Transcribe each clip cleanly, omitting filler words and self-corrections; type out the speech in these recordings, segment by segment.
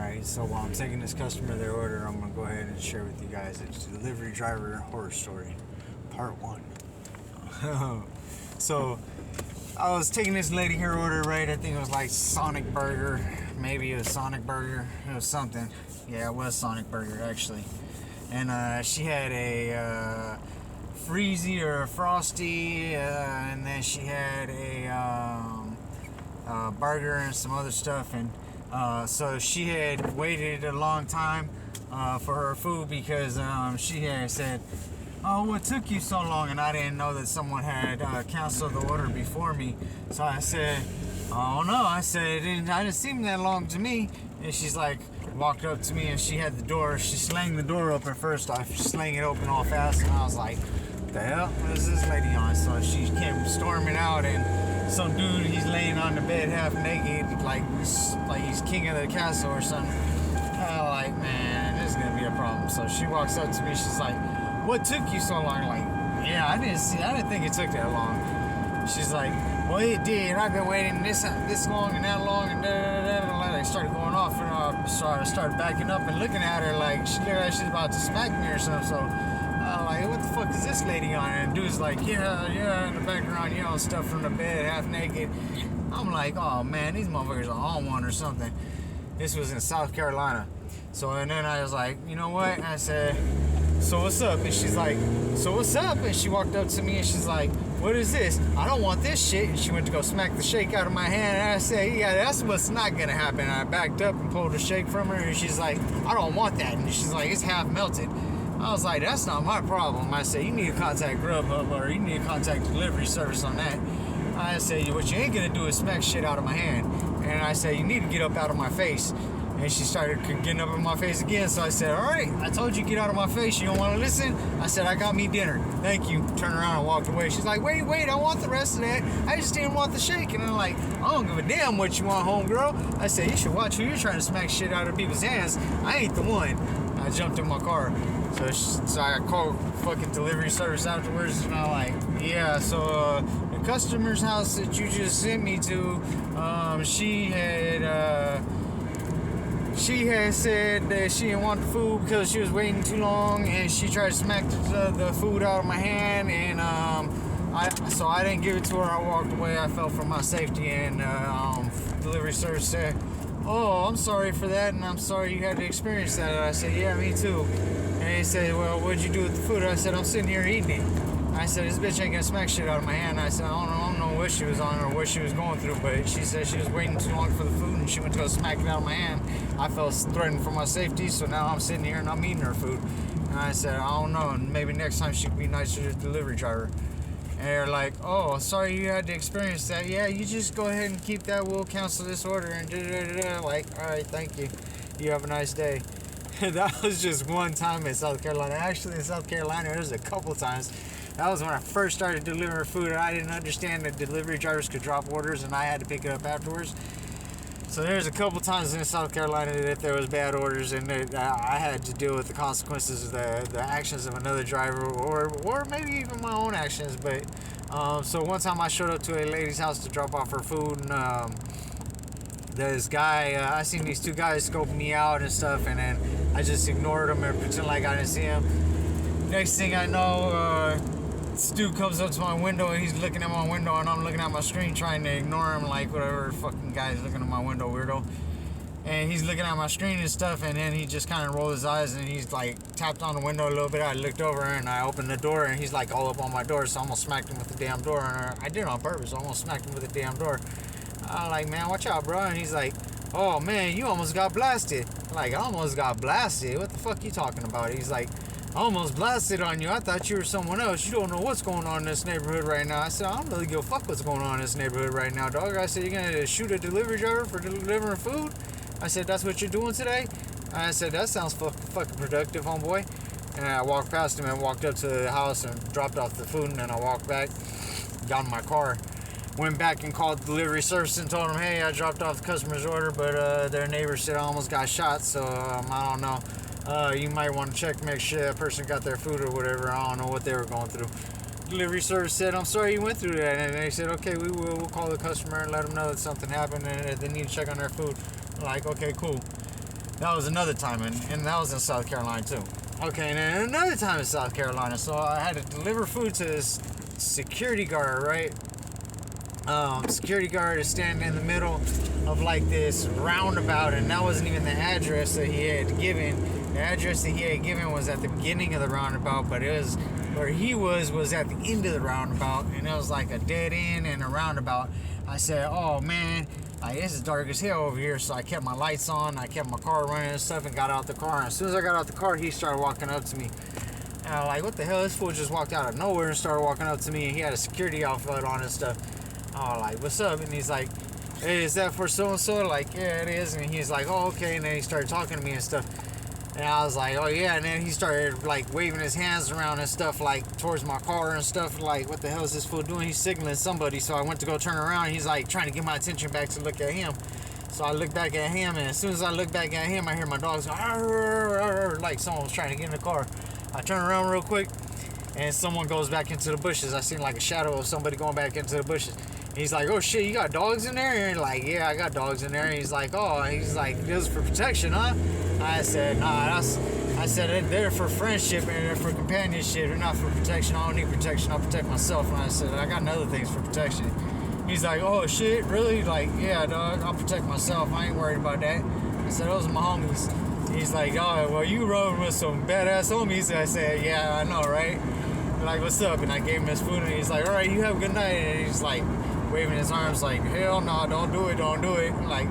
Alright, so while I'm taking this customer their order, I'm going to go ahead and share with you guys a delivery driver horror story, part 1. So, I was taking this lady her order, right? I think it was like Sonic Burger. Maybe it was Sonic Burger. It was something. Yeah, it was Sonic Burger, actually. And she had a Freezy or a Frosty, and then she had a burger and some other stuff. And so she had waited a long time for her food because she had said, "Oh, what took you so long?" And I didn't know that someone had canceled the order before me. So I said, "Oh no," I said, "it didn't seem that long to me." And she's like, walked up to me and she had the door. She slang the door open first off. She slang it open all fast, and I was like, "What the hell? What is this lady on?" So she came storming out, and some dude, he's laying on the bed half naked, like he's king of the castle or something. I'm like, man, this is gonna be a problem. So she walks up to me. She's like, "What took you so long?" Like, yeah, I didn't think it took that long. She's like, "Well, it did. I've been waiting this long and that long," and I started going off, and I started backing up and looking at her like she looked like she's about to smack me or something. So I'm like, "What the fuck is this lady on?" And the dude's like, yeah, in the background, stuff from the bed, half naked. I'm like, oh man, these motherfuckers are on one or something. This was in South Carolina. So, and then I was like, you know what? And I said, "So what's up?" And she's like, "So what's up?" And she walked up to me and she's like, "What is this? I don't want this shit." And she went to go smack the shake out of my hand. And I said, "Yeah, that's what's not gonna happen." And I backed up and pulled the shake from her, and she's like, "I don't want that." And she's like, "It's half melted." I was like, "That's not my problem." I said, "You need to contact Grubhub, or you need to contact delivery service on that." I said, "What you ain't gonna do is smack shit out of my hand." And I said, "You need to get up out of my face." And she started getting up in my face again. So I said, "All right, I told you get out of my face. You don't want to listen?" I said, "I got me dinner. Thank you." Turned around and walked away. She's like, wait, I want the rest of that. I just didn't want the shake." And I'm like, "I don't give a damn what you want, homegirl." I said, "You should watch who you're trying to smack shit out of people's hands. I ain't the one." I jumped in my car. So I called fucking delivery service afterwards, and I'm like, "Yeah, so the customer's house that you just sent me to, she had said that she didn't want the food because she was waiting too long, and she tried to smack the food out of my hand, and so I didn't give it to her. I walked away. I felt for my safety, and delivery service said, 'Oh, I'm sorry for that, and I'm sorry you had to experience that.'" And I said, "Yeah, me too." And he said, "Well, what'd you do with the food?" I said, "I'm sitting here eating it." I said, "This bitch ain't gonna smack shit out of my hand." I said, I don't know what she was on or what she was going through, but she said she was waiting too long for the food, and she went to go smack it out of my hand. I felt threatened for my safety, so now I'm sitting here and I'm eating her food. And I said, "I don't know, and maybe next time she could be nicer to the delivery driver." And they're like, "Oh, sorry you had to experience that. Yeah, you just go ahead and keep that. We'll cancel this order." And da-da-da-da. Like, "All right, thank you. You have a nice day." That was just one time in South Carolina. Actually, in South Carolina, there was a couple times. That was when I first started delivering food, and I didn't understand that delivery drivers could drop orders, and I had to pick it up afterwards. So there's a couple times in South Carolina that there was bad orders, and that I had to deal with the consequences of the actions of another driver, or maybe even my own actions. But so one time I showed up to a lady's house to drop off her food, and this guy, I seen these two guys scoping me out and stuff, and then I just ignored them and pretend like I didn't see him. Next thing I know, this dude comes up to my window, and he's looking at my window, and I'm looking at my screen trying to ignore him, like whatever fucking guy's looking at my window, weirdo. And he's looking at my screen and stuff, and then he just kind of rolled his eyes, and he's like tapped on the window a little bit. I looked over and I opened the door, and he's like all up on my door, so I almost smacked him with the damn door. And I did it on purpose. I almost smacked him with the damn door. I'm like, "Man, watch out, bro." And he's like, "Oh man, you almost got blasted." I'm like, "I almost got blasted? What the fuck you talking about?" He's like, "I almost blasted on you. I thought you were someone else. You don't know what's going on in this neighborhood right now." I said, "I don't really give a fuck what's going on in this neighborhood right now, dog." I said, "You're gonna shoot a delivery driver for delivering food?" I said, "That's what you're doing today?" I said, "That sounds fucking productive, homeboy." And I walked past him and walked up to the house and dropped off the food, and then I walked back, got in my car, went back and called delivery service and told them, "Hey, I dropped off the customer's order, but their neighbor said I almost got shot, so I don't know. You might want to check, make sure that person got their food or whatever." I don't know what they were going through. Delivery service said, "I'm sorry you went through that." And they said, "Okay, we'll call the customer and let them know that something happened and they need to check on their food." I'm like, "Okay, cool." That was another time, and that was in South Carolina too. Okay, and then another time in South Carolina. So I had to deliver food to this security guard, right? Security guard is standing in the middle of like this roundabout, and that wasn't even the address that he had given. The address that he had given was at the beginning of the roundabout, but it was where he was at the end of the roundabout, and it was like a dead end and a roundabout. I said, oh man, this is dark as hell over here. So I kept my lights on, I kept my car running and stuff, and got out the car. And as soon as I got out the car, he started walking up to me. And I was like, what the hell? This fool just walked out of nowhere and started walking up to me, and he had a security outfit on and stuff. I was like, what's up? And he's like, hey, is that for so-and-so? Like, yeah, it is. And he's like, oh, okay. And then he started talking to me and stuff. And I was like, oh, yeah. And then he started, like, waving his hands around and stuff, like, towards my car and stuff. Like, what the hell is this fool doing? He's signaling somebody. So I went to go turn around. And he's, like, trying to get my attention back to look at him. So I look back at him. And as soon as I look back at him, I hear my dogs go, arr, arr, like someone was trying to get in the car. I turn around real quick, and someone goes back into the bushes. I seen, like, a shadow of somebody going back into the bushes. He's like, oh shit, you got dogs in there? And like, yeah, I got dogs in there. And he's like, oh, he's like, this is for protection, huh? I said, nah, I said, they're for friendship and they're for companionship. They're not for protection. I don't need protection. I'll protect myself. And I said, I got other things for protection. He's like, oh shit, really? Like, yeah, dog, I'll protect myself. I ain't worried about that. I said, those are my homies. He's like, oh, well, you rode with some badass homies. I said, yeah, I know, right? Like, what's up? And I gave him his food, and he's like, all right, you have a good night. And he's like, waving his arms like, hell no, don't do it. Like,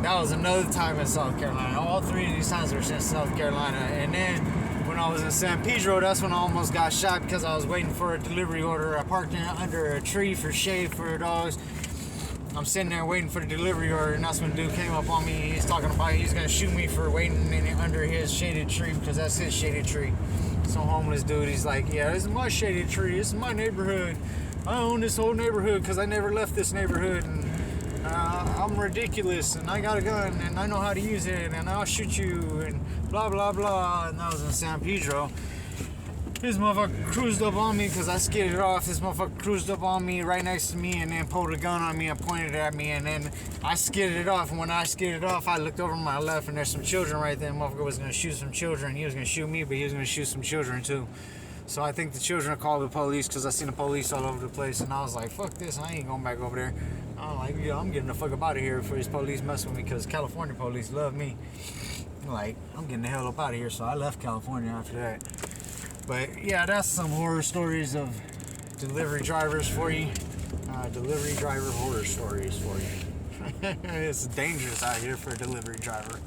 that was another time in South Carolina. All three of these times were in South Carolina. And then when I was in San Pedro, that's when I almost got shot because I was waiting for a delivery order. I parked under a tree for shade for dogs. I'm sitting there waiting for the delivery order, and that's when the dude came up on me. He's talking about he's gonna shoot me for waiting under his shaded tree because that's his shaded tree. Some homeless dude, he's like, yeah, this is my shaded tree. This is my neighborhood. I own this whole neighborhood because I never left this neighborhood, and I'm ridiculous, and I got a gun, and I know how to use it, and I'll shoot you, and blah, blah, blah. And that was in San Pedro. This motherfucker cruised up on me because I skidded off. This motherfucker cruised up on me right next to me and then pulled a gun on me and pointed it at me, and then I skidded off. And when I skidded off, I looked over to my left, and there's some children right there. The motherfucker was going to shoot some children. He was going to shoot me, but he was going to shoot some children too. So I think the children called the police because I seen the police all over the place, and I was like, fuck this, I ain't going back over there. I'm like, yeah, I'm getting the fuck up out of here before these police mess with me, because California police love me. Like, I'm getting the hell up out of here, so I left California after that. But yeah, that's some horror stories of delivery drivers for you. Delivery driver horror stories for you. It's dangerous out here for a delivery driver.